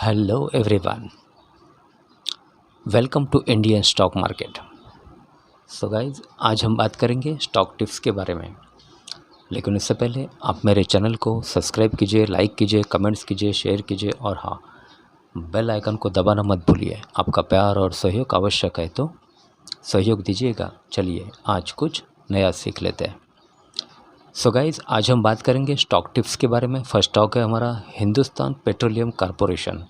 Hello everyone, welcome to Indian stock market. So guys, आज हम बात करेंगे स्टॉक टिप्स के बारे में। लेकिन उससे पहले आप मेरे चैनल को सब्सक्राइब कीजिए, लाइक कीजिए, कमेंट्स कीजिए, शेयर कीजिए और हाँ, बेल आइकन को दबाना मत भूलिए। आपका प्यार और सहयोग आवश्यक है, तो सहयोग दीजिएगा। चलिए आज कुछ नया सीख लेते हैं। सो गाइज, आज हम बात करेंगे स्टॉक टिप्स के बारे में। फर्स्ट स्टॉक है हमारा हिंदुस्तान पेट्रोलियम कॉरपोरेशन।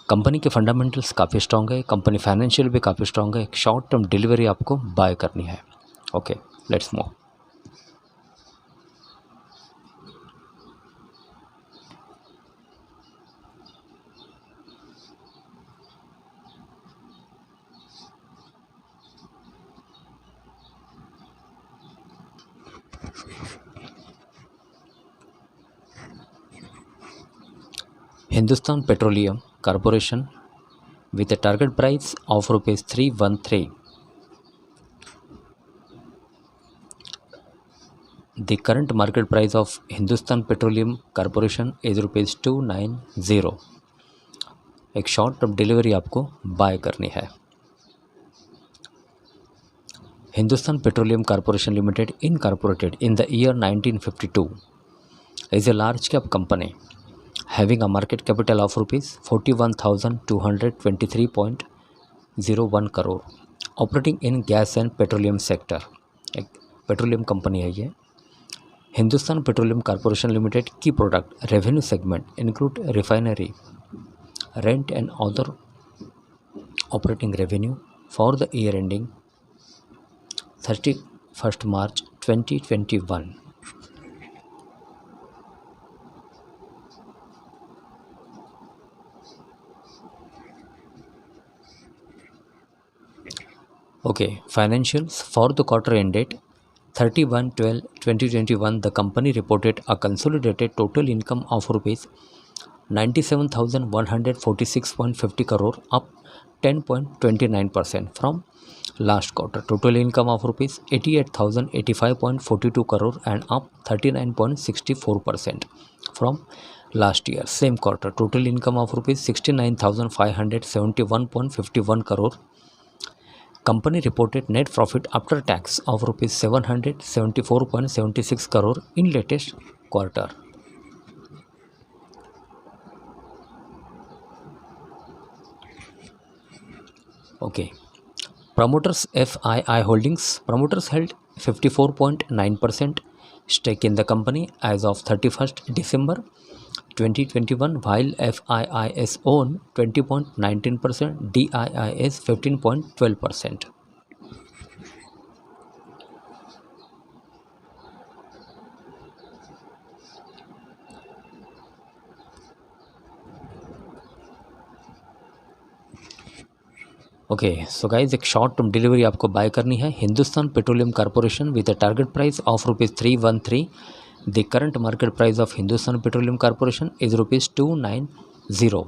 कंपनी के फंडामेंटल्स काफ़ी स्ट्रॉन्ग है, कंपनी फाइनेंशियल भी काफ़ी स्ट्रॉन्ग है। एक शॉर्ट टर्म डिलीवरी आपको बाय करनी है। Okay, let's move. Hindustan petroleum corporation with a target price of rupees 313. The current market price of Hindustan Petroleum Corporation is rupees 290. एक शॉर्ट टर्म डिलीवरी आपको buy करनी है। Hindustan petroleum corporation limited incorporated in the year 1952 is a large cap company having a market capital of rupees 41,223.01 crore, operating in gas and petroleum sector. एक petroleum company है ये। Hindustan petroleum corporation limited की product revenue segment include refinery, rent and other operating revenue for the year ending 31st March 2021. Okay, financials for the quarter ended 31/12/2021. The company reported a consolidated total income of rupees 97,146.50 crore, up 10.29% from last quarter. Total income of rupees 88,085.42 crore and up 39.64% from last year same quarter. Total income of rupees 69,571.51 crore. Company reported net profit after tax of rupees 774.76 crore in latest quarter. Okay, promoters FII Holdings. Promoters held 54.9% stake in the company as of 31st December 2021, while FIIs own 20.19%, DIIs 15.12%. Okay, so guys, एक short term delivery आपको buy करनी है। Hindustan petroleum corporation with a target price of rupees 313. The current market price of Hindustan petroleum corporation is rupees 290.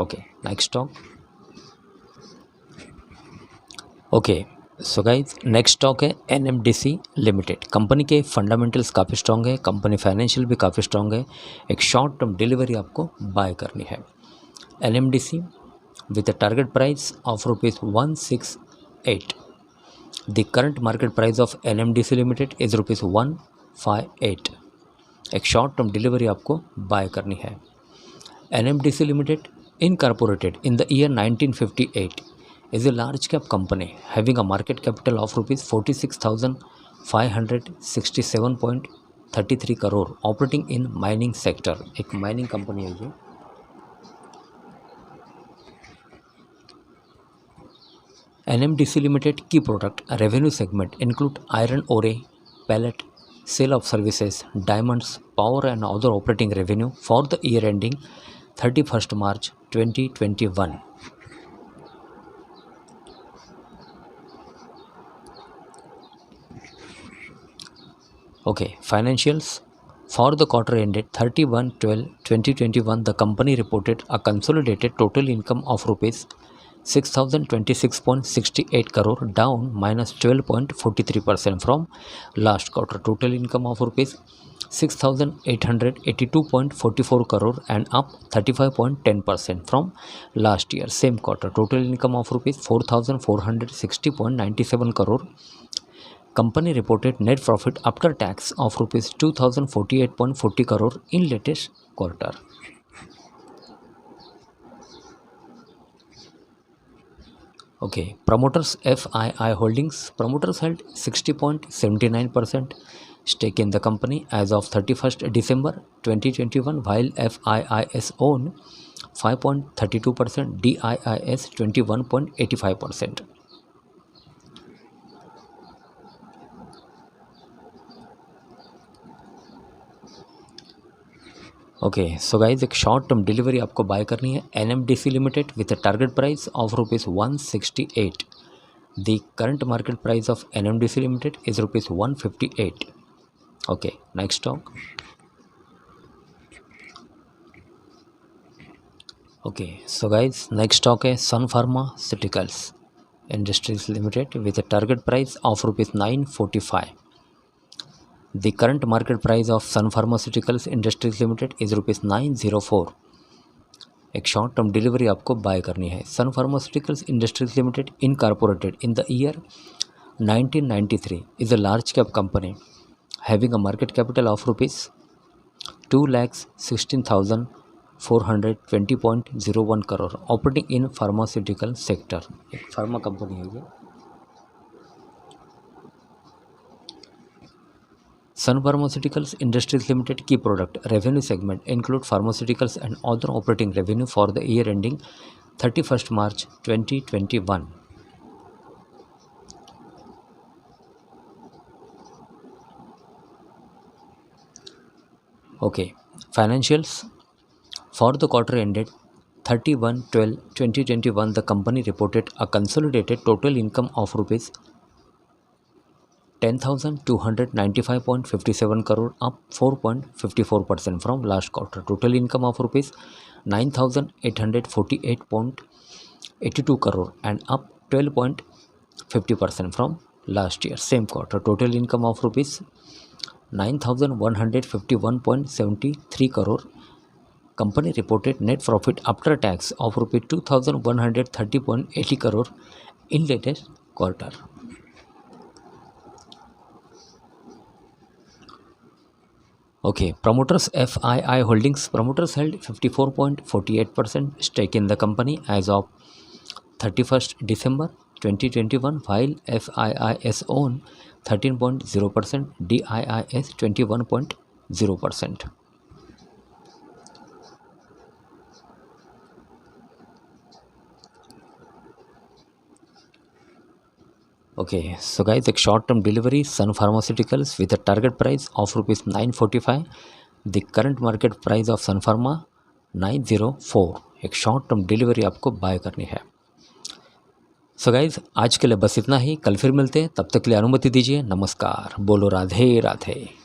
Okay, next stock. Okay, so guys, next stock है NMDC limited. Company के fundamentals काफ़ी strong है, company financial भी काफ़ी strong है। एक short term delivery आपको buy करनी है। NMDC with a target price of rupees 168. The current market price of NMDC Limited is rupees 158. एक शॉर्ट टर्म डिलीवरी आपको बाय करनी है। NMDC Limited incorporated in the year 1958 is a large cap company having a market capital of rupees 46,567.33 crore, operating in mining sector. एक mining company है ये। NMDC Limited key product revenue segment include iron ore, pellet, sale of services, diamonds, power and other operating revenue for the year ending 31st March 2021. Okay, financials for the quarter ended 31/12/2021. The company reported a consolidated total income of rupees 6,026.68 crore, down -12.43% from last quarter. Total income of rupees 6,882.44 crore and up 35.10% from last year same quarter. Total income of rupees 4,460.97 crore. Company reported net profit after tax of rupees 2,048.40 crore in latest quarter. Okay, promoters FII Holdings. Promoters held 60.79% stake in the company as of 31st December 2021, while FIIs own 5.32%, DIIs 21.85%. Okay so guys एक short term delivery आपको buy करनी है NMDC Limited with a target price of rupees 168. The current market price of NMDC Limited is rupees 158. Okay next stock. Okay so guys next stock है Sun Pharmaceuticals Industries Limited with a target price of rupees 945. The current market price of Sun Pharmaceuticals Industries Limited is rupees 904. एक short term delivery आपको buy करनी है. Sun Pharmaceuticals Industries Limited incorporated in the year 1993 is a large cap company having a market capital of rupees 2,16,420.01 crore operating in pharmaceutical sector. एक pharma company है ये. Sun Pharmaceuticals Industries Limited key product revenue segment include pharmaceuticals and other operating revenue for the year ending 31st March 2021. Okay, financials for the quarter ended 31/12/2021. The company reported a consolidated total income of rupees 10,295.57 crore, up 4.54% from last quarter. Total income of rupees 9,848.82 crore and up 12.50% from last year same quarter. Total income of rupees 9,151.73 crore. Company reported net profit after tax of rupees 2,130.80 crore in latest quarter. Okay, promoters FII Holdings. Promoters held 54.48% stake in the company as of 31st December 2021, while FIIs own 13.0%, DIIs 21.0%. Okay, so guys एक short term delivery Sun pharmaceuticals with a target price of rupees 945. The current market price of Sun pharma 904. एक short term delivery आपको buy करनी है. सो guys आज के लिए बस इतना ही. कल फिर मिलते हैं, तब तक के लिए अनुमति दीजिए. नमस्कार. बोलो राधे राधे.